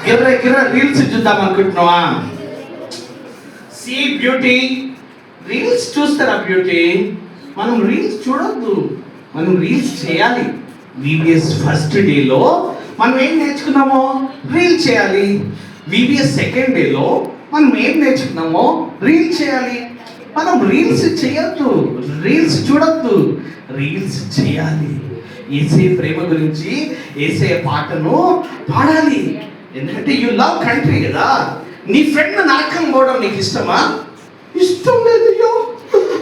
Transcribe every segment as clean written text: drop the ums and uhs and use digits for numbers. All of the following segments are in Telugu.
గిర్ర రీల్స్ చూద్దాం అనుకుంటున్నావా? సీ బ్యూటీ, రీల్స్ చూస్తారా బ్యూటీ? మనం రీల్స్ చూడొద్దు, మనం రీల్స్ చేయాలి. విబిఎస్ ఫస్ట్ డేలో మనం ఏం నేర్చుకున్నామో రీల్ చేయాలి. విబిఎస్ సెకండ్ డేలో మనం ఏం నేర్చుకున్నామో రీల్ చేయాలి. మనం రీల్స్ చేయొద్దు, రీల్స్ చూడొద్దు, రీల్స్ చేయాలి. ఏసే ప్రేమ గురించి ఏసే పాటను పాడాలి. ఎందుకంటే యు లవ్ కంట్రీ కదా. నీ ఫ్రెండ్ నరకం పోవడం నీకు ఇష్టమా? ఇష్టం లేదయ్యో.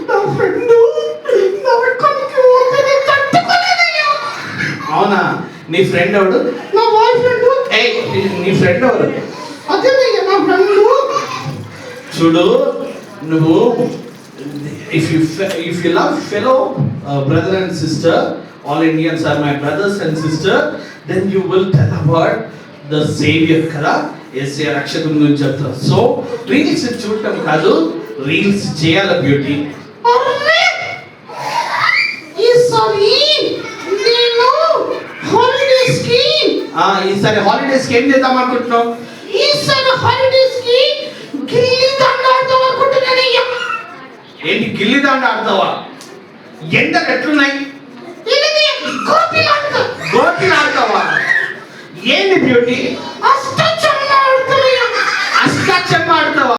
నా ఫ్రెండ్ నరకానికి పోతే తట్టుకోలేదయ్యో. అవునా? నీ ఫ్రెండ్ ఎవడు? నా బాయ్ ఫ్రెండ్. నీ ఫ్రెండ్ ఎవరు? అదేనయ్యా నా ఫ్రెండ్. చూడు, నువ్వు if you love fellow brother and sister, all Indians are my brothers and sister, then you will tell about the savior kada. యేసే రక్షకుని గురించి చెప్తా. సో రీల్స్ చూడటం కాదు, రీల్స్ చేయాలి బ్యూటీ. ఈసారి హాలిడేస్ కి ఏం చేద్దాం అనుకుంటున్నావు? ఈసారి హాలిడేస్ కి గిల్లి దండ ఆడదాం అనుకుంటున్నానయ్యా. ఏంటి గిల్లి దండ ఆడతావా? ఎండలు ఎట్లున్నాయి? గోపీలు ఆడతావా? ఏంటి బ్యూటీ